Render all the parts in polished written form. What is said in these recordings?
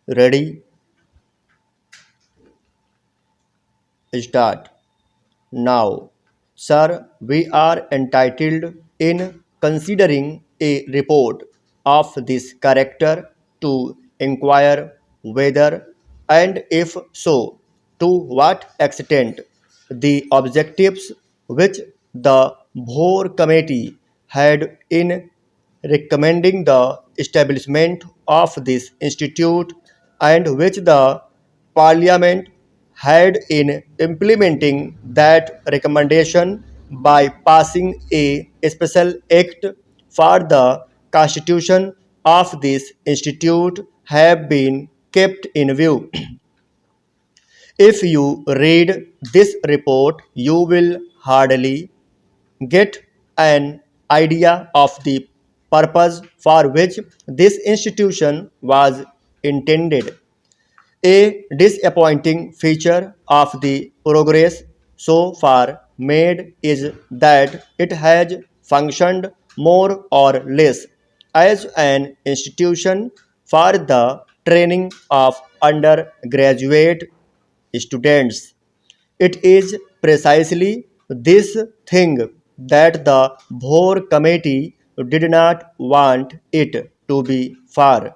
Ready? Start. Now, sir, we are entitled in considering a report of this character to inquire whether and if so, to what extent the objectives which the Bhor committee had in recommending the establishment of this institute and which the parliament had in implementing that recommendation by passing a special act for the constitution of this institute have been kept in view. If you read this report, you will hardly get an idea of the purpose for which this institution was intended. A disappointing feature of the progress so far made is that it has functioned more or less as an institution for the training of undergraduate students. It is precisely this thing that the Bhor committee did not want it to be for.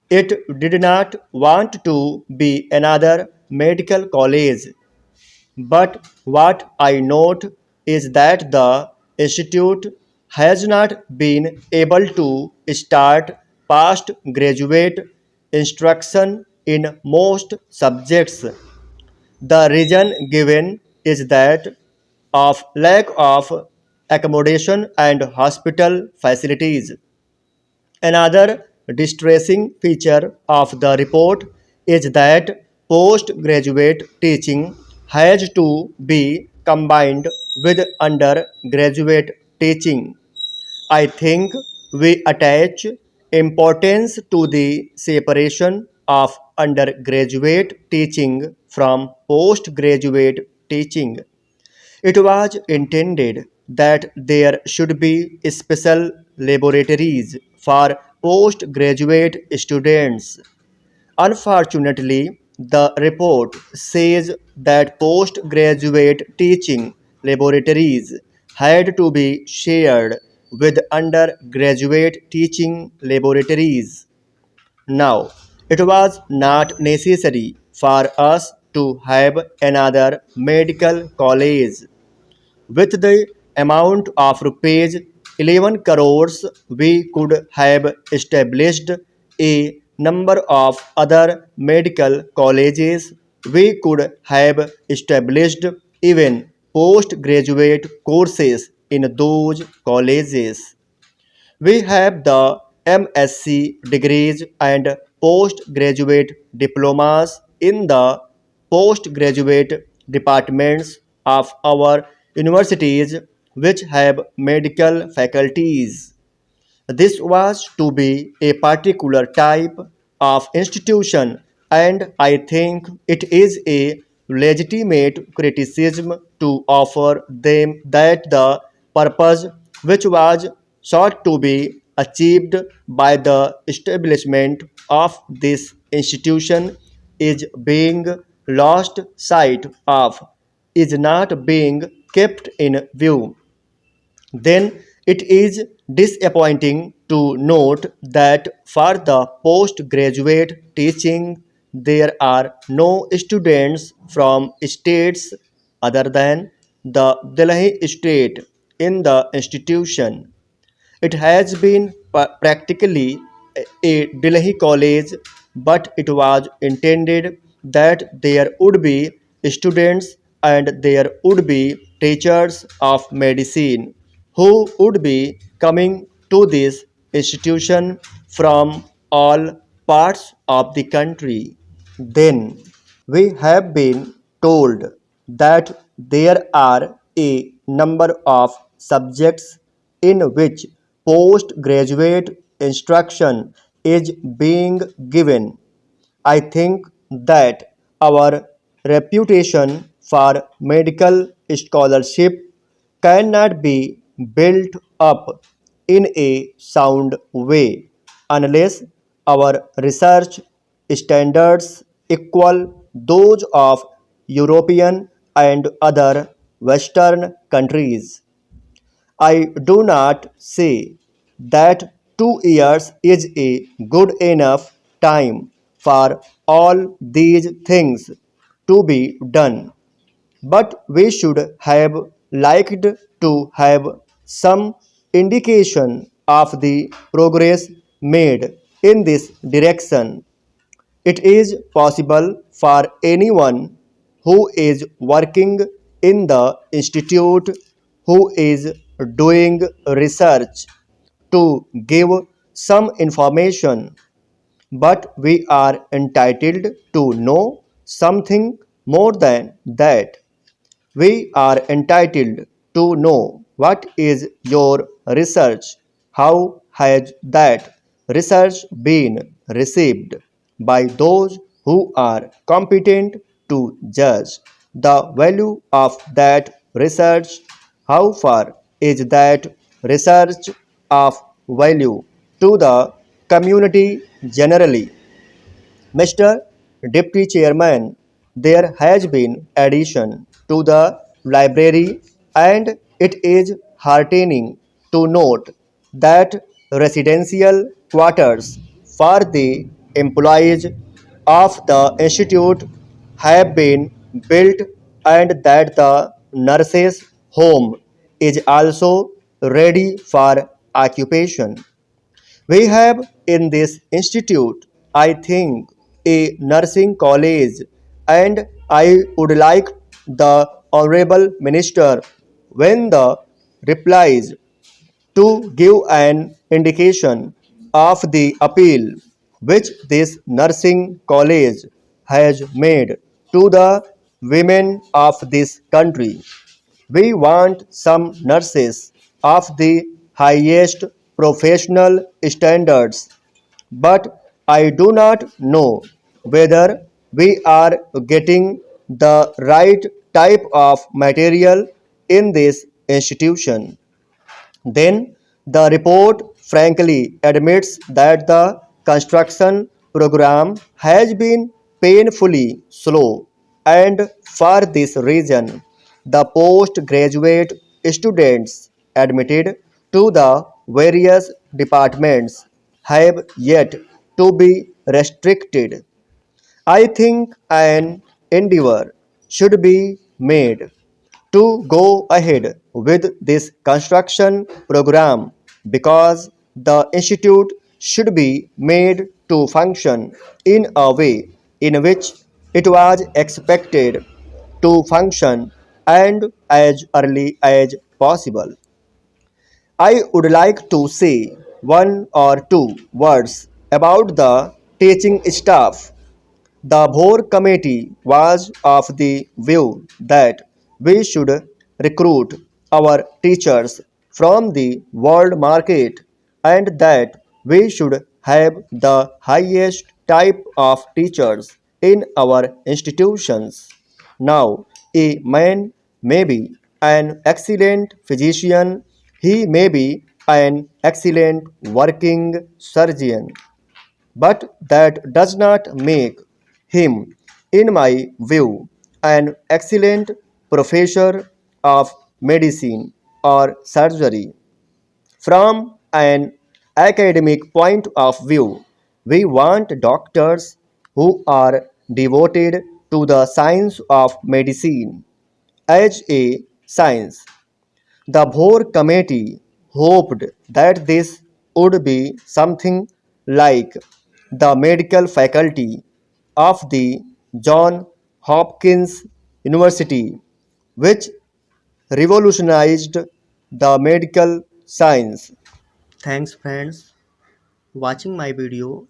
It did not want to be another medical college. But what I note is that the institute has not been able to start postgraduate instruction in most subjects. The reason given is that of lack of accommodation and hospital facilities. Another distressing feature of the report is that postgraduate teaching has to be combined with undergraduate teaching. I think we attach importance to the separation of undergraduate teaching from postgraduate teaching. It was intended that there should be special laboratories for postgraduate students. Unfortunately, the report says that postgraduate teaching laboratories had to be shared with undergraduate teaching laboratories. Now, it was not necessary for us to have another medical college. With the amount of rupees 11 crores, we could have established a number of other medical colleges. We could have established even postgraduate courses in those colleges. We have the MSc degrees and postgraduate diplomas in the postgraduate departments of our universities which have medical faculties. This was to be a particular type of institution, and I think it is a legitimate criticism to offer them that the purpose which was sought to be achieved by the establishment of this institution is being lost sight of, is not being kept in view. Then it is disappointing to note that for the postgraduate teaching, there are no students from states other than the Delhi state in the institution. It has been practically a Delhi college, but it was intended that there would be students and there would be teachers of medicine who would be coming to this institution from all parts of the country. Then we have been told that there are a number of subjects in which postgraduate instruction is being given. I think that our reputation for medical scholarship cannot be built up in a sound way unless our research standards equal those of European and other Western countries. I do not say that 2 years is a good enough time for all these things to be done, but we should have liked to have some indication of the progress made in this direction. It is possible for anyone who is working in the institute, who is doing research, to give some information, but we are entitled to know something more than that. We are entitled to know what is your research, how has that research been received by those who are competent to judge the value of that research, how far is that research of value to the community generally. Mr. Deputy Chairman, there has been addition to the library, and it is heartening to note that residential quarters for the employees of the institute have been built and that the nurses' home is also ready for occupation. We have in this institute, I think, a nursing college, and I would like the Honorable Minister, when the replies, to give an indication of the appeal which this nursing college has made to the women of this country. We want some nurses of the highest professional standards, but I do not know whether we are getting the right type of material in this institution. Then the report frankly admits that the construction program has been painfully slow, and for this reason, the postgraduate students admitted to the various departments have yet to be restricted. I think an endeavor should be made to go ahead with this construction program because the institute should be made to function in a way in which it was expected to function and as early as possible. I would like to say one or two words about the teaching staff. The Bhor committee was of the view that we should recruit our teachers from the world market and that we should have the highest type of teachers in our institutions. Now, a man may be an excellent physician, he may be an excellent working surgeon, but that does not make him, in my view, an excellent professor of medicine or surgery. From an academic point of view, we want doctors who are devoted to the science of medicine as a science. The Bhor committee hoped that this would be something like the medical faculty of the Johns Hopkins University, which revolutionized the medical science. Thanks, friends, watching my video.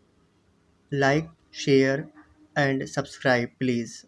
Like, share, and subscribe, please.